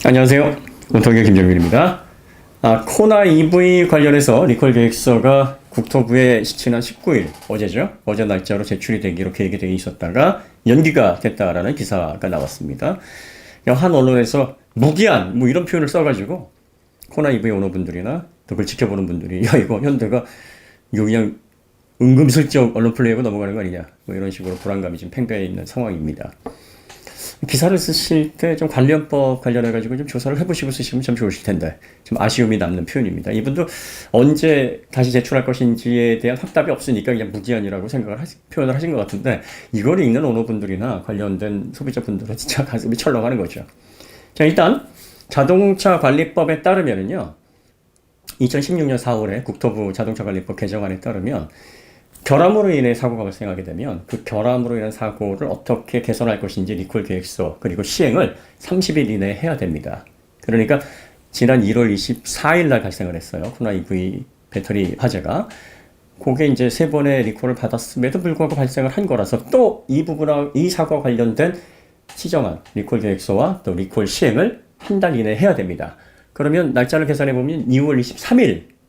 안녕하세요. 운통의 김정민입니다. 코나 EV 관련해서 리콜 계획서가 국토부에 지난 19일, 어제죠? 어제 날짜로 제출이 되기로 계획이 되어 있었다가 연기가 됐다라는 기사가 나왔습니다. 한 언론에서 무기한 뭐 이런 표현을 써가지고 코나 EV 오너분들이나 또 그걸 지켜보는 분들이 야 이거 현대가 이거 그냥 은근슬쩍 언론 플레이하고 넘어가는 거 아니냐 뭐 이런 식으로 불안감이 지금 팽배해 있는 상황입니다. 기사를 쓰실 때 좀 관련법 관련해가지고 좀 조사를 해보시고 쓰시면 참 좋으실 텐데 좀 아쉬움이 남는 표현입니다. 이분도 언제 다시 제출할 것인지에 대한 확답이 없으니까 그냥 무기한이라고 표현을 하신 것 같은데 이걸 읽는 오너분들이나 관련된 소비자분들은 진짜 가슴이 철렁하는 거죠. 자, 일단 자동차 관리법에 따르면은요 2016년 4월에 국토부 자동차 관리법 개정안에 따르면 결함으로 인해 사고가 발생하게 되면 그 결함으로 인한 사고를 어떻게 개선할 것인지 리콜 계획서 그리고 시행을 30일 이내에 해야 됩니다. 그러니까 지난 1월 24일 날 발생을 했어요. 코나 EV 배터리 화재가. 그게 이제 3번의 리콜을 받았음에도 불구하고 발생을 한 거라서 또 이 부분과 이 사고와 관련된 시정안 리콜 계획서와 또 리콜 시행을 한 달 이내에 해야 됩니다. 그러면 날짜를 계산해 보면 2월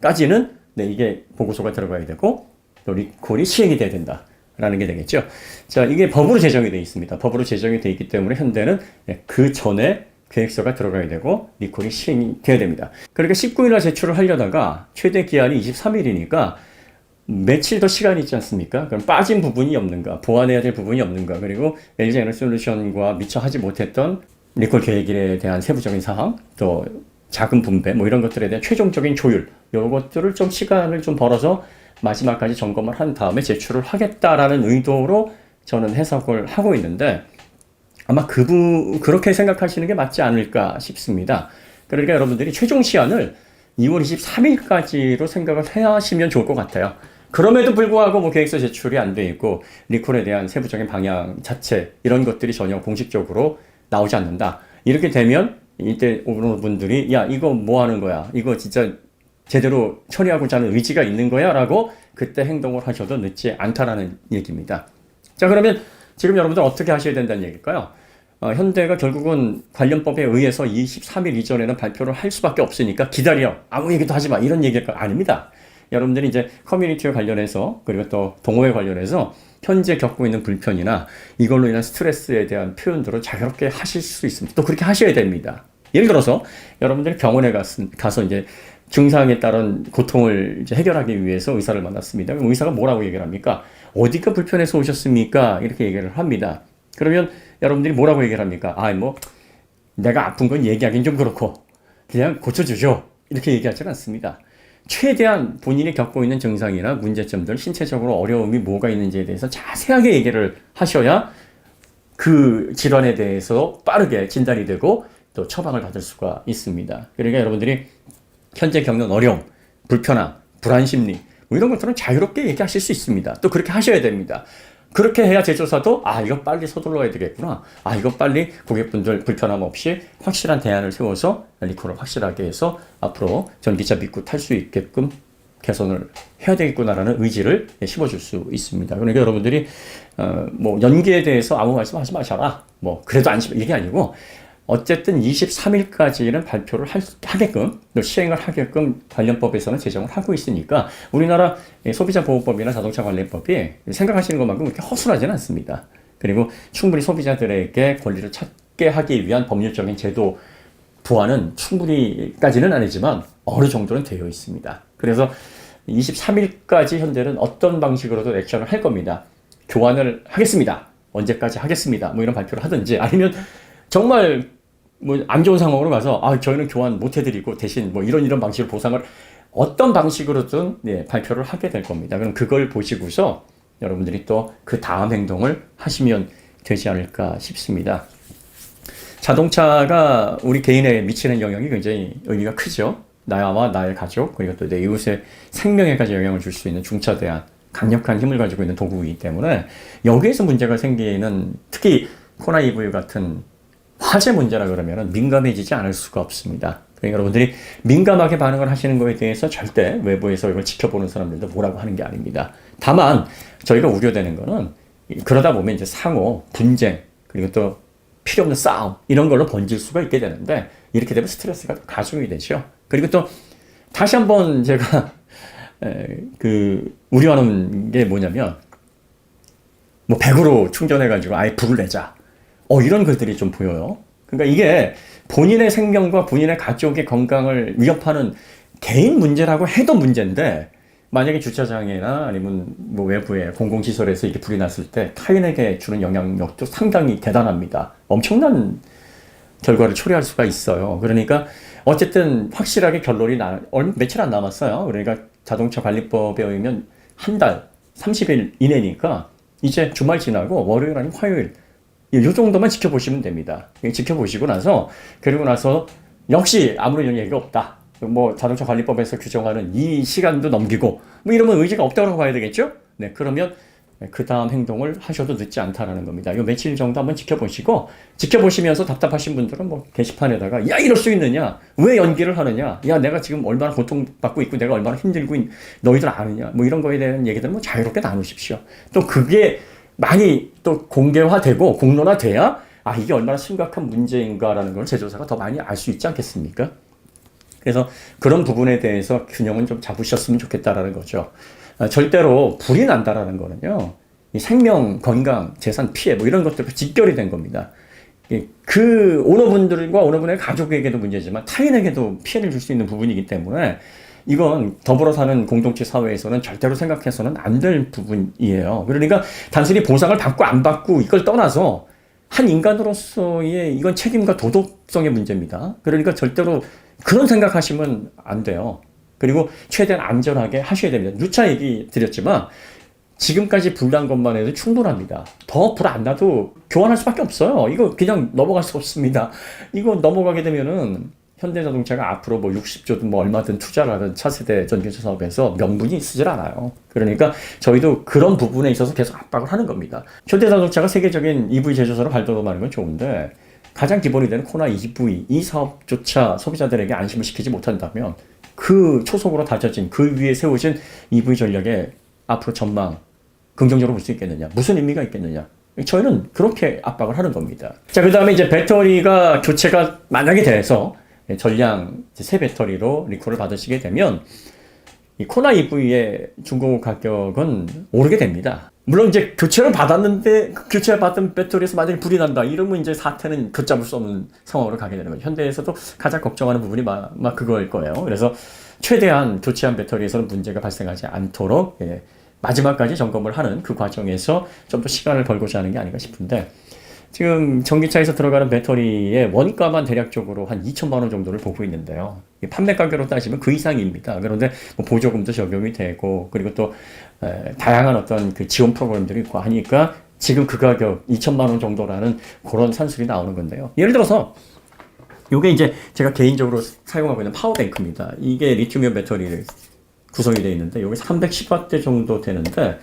23일까지는 이게 보고서가 들어가야 되고 또 리콜이 시행이 돼야 된다라는 게 되겠죠. 자, 이게 법으로 제정이 되어 있습니다. 법으로 제정이 되어 있기 때문에 현대는 그 전에 계획서가 들어가야 되고 리콜이 시행이 돼야 됩니다. 그러니까 19일날 제출을 하려다가 최대 기한이 23일이니까 며칠 더 시간이 있지 않습니까? 그럼 빠진 부분이 없는가, 보완해야 될 부분이 없는가, 그리고 LG에너지솔루션과 미처 하지 못했던 리콜 계획에 대한 세부적인 사항, 또 자금 분배, 뭐 이런 것들에 대한 최종적인 조율, 이런 것들을 좀 시간을 좀 벌어서 마지막까지 점검을 한 다음에 제출을 하겠다라는 의도로 저는 해석을 하고 있는데 아마 그렇게 생각하시는 게 맞지 않을까 싶습니다. 그러니까 여러분들이 최종 시한을 2월 23일까지로 생각을 하시면 좋을 것 같아요. 그럼에도 불구하고 뭐 계획서 제출이 안 돼 있고 리콜에 대한 세부적인 방향 자체 이런 것들이 전혀 공식적으로 나오지 않는다. 이렇게 되면 이때 오는 분들이 야 이거 뭐 하는 거야? 이거 진짜 제대로 처리하고자 하는 의지가 있는 거야 라고 그때 행동을 하셔도 늦지 않다라는 얘기입니다. 자, 그러면 지금 여러분들 어떻게 하셔야 된다는 얘기일까요? 현대가 결국은 관련법에 의해서 23일 이전에는 발표를 할 수밖에 없으니까 기다려. 아무 얘기도 하지 마. 이런 얘기가 아닙니다. 여러분들이 이제 커뮤니티와 관련해서 그리고 또 동호회 관련해서 현재 겪고 있는 불편이나 이걸로 인한 스트레스에 대한 표현들을 자유롭게 하실 수 있습니다. 또 그렇게 하셔야 됩니다. 예를 들어서 여러분들이 병원에 가서 이제 증상에 따른 고통을 이제 해결하기 위해서 의사를 만났습니다. 그럼 의사가 뭐라고 얘기를 합니까? 어디가 불편해서 오셨습니까? 이렇게 얘기를 합니다. 그러면 여러분들이 뭐라고 얘기를 합니까? 뭐 내가 아픈 건 얘기하긴 좀 그렇고 그냥 고쳐주죠. 이렇게 얘기하지는 않습니다. 최대한 본인이 겪고 있는 증상이나 문제점들, 신체적으로 어려움이 뭐가 있는지에 대해서 자세하게 얘기를 하셔야 그 질환에 대해서 빠르게 진단이 되고 또 처방을 받을 수가 있습니다. 그러니까 여러분들이 현재 겪는 어려움, 불편함, 불안 심리 뭐 이런 것들은 자유롭게 얘기하실 수 있습니다. 또 그렇게 하셔야 됩니다. 그렇게 해야 제조사도 이거 빨리 서둘러야 되겠구나. 이거 빨리 고객분들 불편함 없이 확실한 대안을 세워서 리콜을 확실하게 해서 앞으로 전기차 믿고 탈 수 있게끔 개선을 해야 되겠구나라는 의지를 심어줄 수 있습니다. 그러니까 여러분들이 뭐 연기에 대해서 아무 말씀하지 마셔라. 뭐 그래도 이게 아니고 어쨌든 23일까지는 발표를 하게끔, 또 시행을 하게끔 관련법에서는 제정을 하고 있으니까 우리나라 소비자보호법이나 자동차관리법이 생각하시는 것만큼 그렇게 허술하지는 않습니다. 그리고 충분히 소비자들에게 권리를 찾게 하기 위한 법률적인 제도 보완은 충분히까지는 아니지만 어느 정도는 되어 있습니다. 그래서 23일까지 현재는 어떤 방식으로도 액션을 할 겁니다. 교환을 하겠습니다. 언제까지 하겠습니다. 뭐 이런 발표를 하든지 아니면 정말 뭐 안 좋은 상황으로 가서 저희는 교환 못 해드리고 대신 뭐 이런 방식으로 보상을 어떤 방식으로든 발표를 하게 될 겁니다. 그럼 그걸 보시고서 여러분들이 또 그 다음 행동을 하시면 되지 않을까 싶습니다. 자동차가 우리 개인에 미치는 영향이 굉장히 의미가 크죠. 나와 나의 가족 그리고 또 내 이웃의 생명에까지 영향을 줄 수 있는 중차대한 강력한 힘을 가지고 있는 도구이기 때문에 여기에서 문제가 생기는 특히 코나 EV 같은 화재 문제라 그러면 민감해지지 않을 수가 없습니다. 그러니까 여러분들이 민감하게 반응을 하시는 거에 대해서 절대 외부에서 이걸 지켜보는 사람들도 뭐라고 하는 게 아닙니다. 다만 저희가 우려되는 거는 그러다 보면 이제 상호 분쟁 그리고 또 필요 없는 싸움 이런 걸로 번질 수가 있게 되는데 이렇게 되면 스트레스가 가중이 되죠. 그리고 또 다시 한번 제가 우려하는 게 뭐냐면 뭐 100으로 충전해가지고 아예 불을 내자. 이런 글들이 좀 보여요. 그러니까 이게 본인의 생명과 본인의 가족의 건강을 위협하는 개인 문제라고 해도 문제인데 만약에 주차장이나 아니면 뭐 외부의 공공시설에서 이렇게 불이 났을 때 타인에게 주는 영향력도 상당히 대단합니다. 엄청난 결과를 초래할 수가 있어요. 그러니까 어쨌든 확실하게 결론이 며칠 안 남았어요. 그러니까 자동차 관리법에 의하면 한 달, 30일 이내니까 이제 주말 지나고 월요일 아니면 화요일 이 정도만 지켜보시면 됩니다. 지켜보시고 나서 그리고 나서 역시 아무런 얘기가 없다. 뭐 자동차 관리법에서 규정하는 이 시간도 넘기고 뭐 이러면 의지가 없다고 봐야 되겠죠? 네, 그러면 그 다음 행동을 하셔도 늦지 않다라는 겁니다. 이 며칠 정도 한번 지켜보시고 지켜보시면서 답답하신 분들은 뭐 게시판에다가 야 이럴 수 있느냐? 왜 연기를 하느냐? 야 내가 지금 얼마나 고통받고 있고 내가 얼마나 힘들고 너희들 아느냐? 뭐 이런 거에 대한 얘기들은 뭐 자유롭게 나누십시오. 또 그게 많이 또 공개화되고 공론화돼야 이게 얼마나 심각한 문제인가라는 걸 제조사가 더 많이 알 수 있지 않겠습니까? 그래서 그런 부분에 대해서 균형은 좀 잡으셨으면 좋겠다라는 거죠. 절대로 불이 난다라는 거는요, 이 생명, 건강, 재산 피해 뭐 이런 것들과 직결이 된 겁니다. 그 오너분들과 오너분의 가족에게도 문제지만 타인에게도 피해를 줄 수 있는 부분이기 때문에 이건 더불어 사는 공동체 사회에서는 절대로 생각해서는 안 될 부분이에요. 그러니까 단순히 보상을 받고 안 받고 이걸 떠나서 한 인간으로서의 이건 책임과 도덕성의 문제입니다. 그러니까 절대로 그런 생각하시면 안 돼요. 그리고 최대한 안전하게 하셔야 됩니다. 누차 얘기 드렸지만 지금까지 불난 것만 해도 충분합니다. 더 불 안 나도 교환할 수밖에 없어요. 이거 그냥 넘어갈 수 없습니다. 이거 넘어가게 되면은 현대자동차가 앞으로 뭐 60조든 뭐 얼마든 투자를 하든 차세대 전기차 사업에서 명분이 쓰질 않아요. 그러니까 저희도 그런 부분에 있어서 계속 압박을 하는 겁니다. 현대자동차가 세계적인 EV 제조사로 발돋움하는 건 좋은데 가장 기본이 되는 코나 EV 이 사업조차 소비자들에게 안심을 시키지 못한다면 그 초석으로 다져진 그 위에 세워진 EV 전략의 앞으로 전망 긍정적으로 볼 수 있겠느냐? 무슨 의미가 있겠느냐? 저희는 그렇게 압박을 하는 겁니다. 자, 그 다음에 이제 배터리가 교체가 만약에 돼서 전량 새 배터리로 리콜을 받으시게 되면 이 코나 EV의 중고 가격은 오르게 됩니다. 물론 이제 교체를 받았는데 그 교체를 받은 배터리에서 만약에 불이 난다 이러면 이제 사태는 걷잡을 수 없는 상황으로 가게 되는 거죠. 현대에서도 가장 걱정하는 부분이 막 그거일 거예요. 그래서 최대한 교체한 배터리에서는 문제가 발생하지 않도록 마지막까지 점검을 하는 그 과정에서 좀 더 시간을 벌고자 하는 게 아닌가 싶은데 지금 전기차에서 들어가는 배터리의 원가만 대략적으로 한 2천만 원 정도를 보고 있는데요. 판매 가격으로 따지면 그 이상입니다. 그런데 뭐 보조금도 적용이 되고 그리고 또 다양한 어떤 그 지원 프로그램들이 있고 하니까 지금 그 가격 2천만 원 정도라는 그런 산술이 나오는 건데요. 예를 들어서 이게 이제 제가 개인적으로 사용하고 있는 파워뱅크입니다. 이게 리튬이온 배터리를 구성이 되어 있는데 여기 310W대 정도 되는데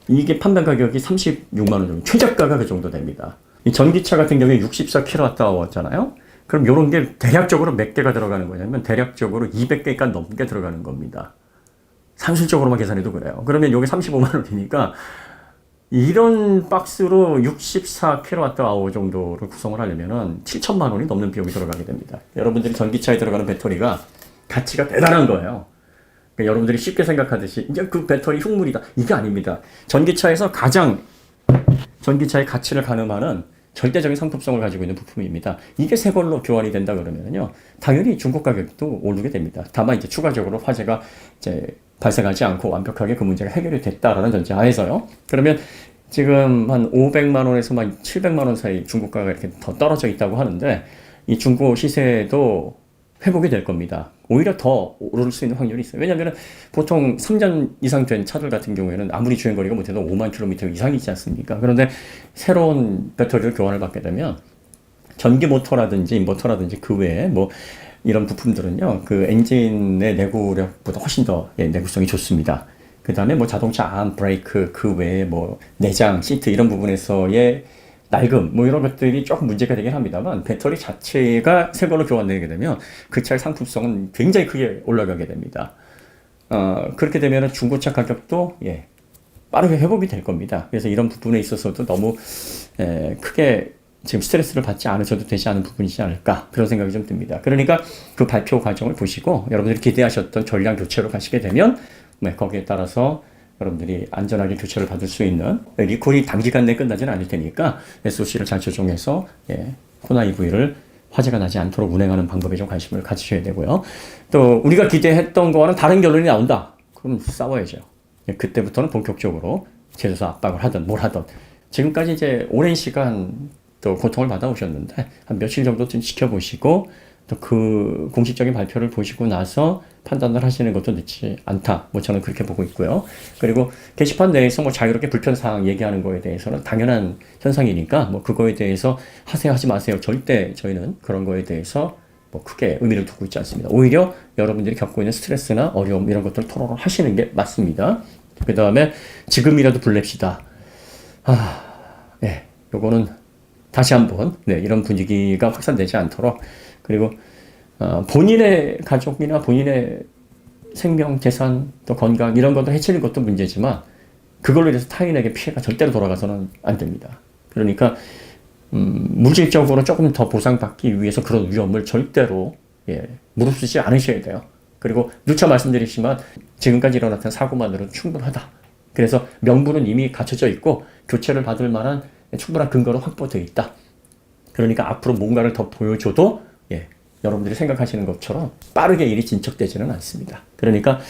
이게 판매 가격이 36만 원 정도, 최저가가 그 정도 됩니다. 이 전기차 같은 경우에 64kWh잖아요. 그럼 이런 게 대략적으로 몇 개가 들어가는 거냐면 대략적으로 200개가 넘게 들어가는 겁니다. 산술적으로만 계산해도 그래요. 그러면 여기 35만 원이니까 이런 박스로 64kWh 정도를 구성을 하려면은 7천만 원이 넘는 비용이 들어가게 됩니다. 여러분들이 전기차에 들어가는 배터리가 가치가 대단한 거예요. 그러니까 여러분들이 쉽게 생각하듯이 이제 그 배터리 흉물이다. 이게 아닙니다. 전기차에서 가장 전기차의 가치를 가늠하는 절대적인 상품성을 가지고 있는 부품입니다. 이게 새 걸로 교환이 된다 그러면요, 당연히 중고 가격도 오르게 됩니다. 다만 이제 추가적으로 화재가 이제 발생하지 않고 완벽하게 그 문제가 해결이 됐다라는 전제 하에서요. 그러면 지금 한 500만 원에서 막 700만 원 사이 중고가가 이렇게 더 떨어져 있다고 하는데 이 중고 시세도 회복이 될 겁니다. 오히려 더 오를 수 있는 확률이 있어요. 왜냐하면 보통 3년 이상 된 차들 같은 경우에는 아무리 주행거리가 못해도 5만 킬로미터 이상이지 않습니까? 그런데 새로운 배터리를 교환을 받게 되면 전기 모터라든지 인버터라든지 그 외에 뭐 이런 부품들은요, 그 엔진의 내구력보다 훨씬 더 내구성이 좋습니다. 그 다음에 뭐 자동차 암, 브레이크, 그 외에 뭐 내장, 시트 이런 부분에서의 낡음, 뭐 이런 것들이 조금 문제가 되긴 합니다만 배터리 자체가 새 걸로 교환되게 되면 그 차의 상품성은 굉장히 크게 올라가게 됩니다. 그렇게 되면 중고차 가격도 빠르게 회복이 될 겁니다. 그래서 이런 부분에 있어서도 너무 크게 지금 스트레스를 받지 않으셔도 되지 않은 부분이지 않을까 그런 생각이 좀 듭니다. 그러니까 그 발표 과정을 보시고 여러분들이 기대하셨던 전량 교체로 가시게 되면 거기에 따라서 여러분들이 안전하게 교체를 받을 수 있는 리콜이 단기간 내에 끝나지는 않을 테니까 SOC를 잘 조정해서 코나 EV를 화재가 나지 않도록 운행하는 방법에 좀 관심을 가지셔야 되고요. 또 우리가 기대했던 거와는 다른 결론이 나온다. 그럼 싸워야죠. 그때부터는 본격적으로 제조사 압박을 하든 뭘 하든 지금까지 이제 오랜 시간 또 고통을 받아오셨는데 한 며칠 정도 좀 지켜보시고 또 그 공식적인 발표를 보시고 나서 판단을 하시는 것도 늦지 않다. 저는 그렇게 보고 있고요. 그리고 게시판 내에서 자유롭게 불편사항 얘기하는 거에 대해서는 당연한 현상이니까 그거에 대해서 하세요 하지 마세요. 절대 저희는 그런 거에 대해서 크게 의미를 두고 있지 않습니다. 오히려 여러분들이 겪고 있는 스트레스나 어려움 이런 것들을 토론을 하시는 게 맞습니다. 그 다음에 지금이라도 불냅시다. 요거는 다시 한번 이런 분위기가 확산되지 않도록 그리고 본인의 가족이나 본인의 생명, 재산, 또 건강 이런 것들 해치는 것도 문제지만 그걸로 인해서 타인에게 피해가 절대로 돌아가서는 안 됩니다. 그러니까 물질적으로 조금 더 보상받기 위해서 그런 위험을 절대로 무릅쓰지 않으셔야 돼요. 그리고 누차 말씀드리지만 지금까지 일어났던 사고만으로는 충분하다. 그래서 명분은 이미 갖춰져 있고 교체를 받을 만한 충분한 근거는 확보되어 있다. 그러니까 앞으로 뭔가를 더 보여줘도 여러분들이 생각하시는 것처럼 빠르게 일이 진척되지는 않습니다. 그러니까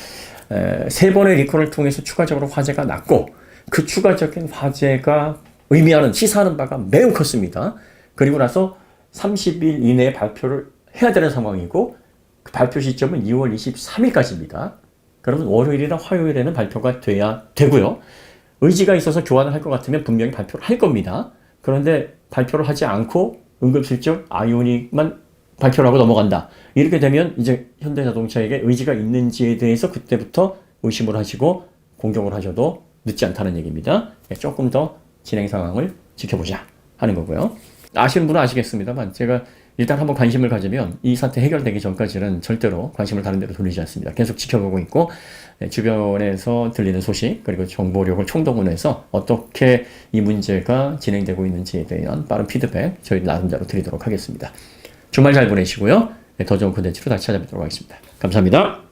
3번의 리콜을 통해서 추가적으로 화재가 났고 그 추가적인 화재가 의미하는 시사하는 바가 매우 컸습니다. 그리고 나서 30일 이내에 발표를 해야 되는 상황이고 그 발표 시점은 2월 23일까지입니다. 그러면 월요일이나 화요일에는 발표가 돼야 되고요. 의지가 있어서 교환을 할 것 같으면 분명히 발표를 할 겁니다. 그런데 발표를 하지 않고 은근슬쩍 아이오닉만 발표를 하고 넘어간다. 이렇게 되면 이제 현대자동차에게 의지가 있는지에 대해서 그때부터 의심을 하시고 공격을 하셔도 늦지 않다는 얘기입니다. 조금 더 진행 상황을 지켜보자 하는 거고요. 아시는 분은 아시겠습니다만 제가 일단 한번 관심을 가지면 이 사태 해결되기 전까지는 절대로 관심을 다른 데로 돌리지 않습니다. 계속 지켜보고 있고 주변에서 들리는 소식 그리고 정보력을 총동원해서 어떻게 이 문제가 진행되고 있는지에 대한 빠른 피드백 저희 나름대로 드리도록 하겠습니다. 주말 잘 보내시고요. 더 좋은 콘텐츠로 다시 찾아뵙도록 하겠습니다. 감사합니다.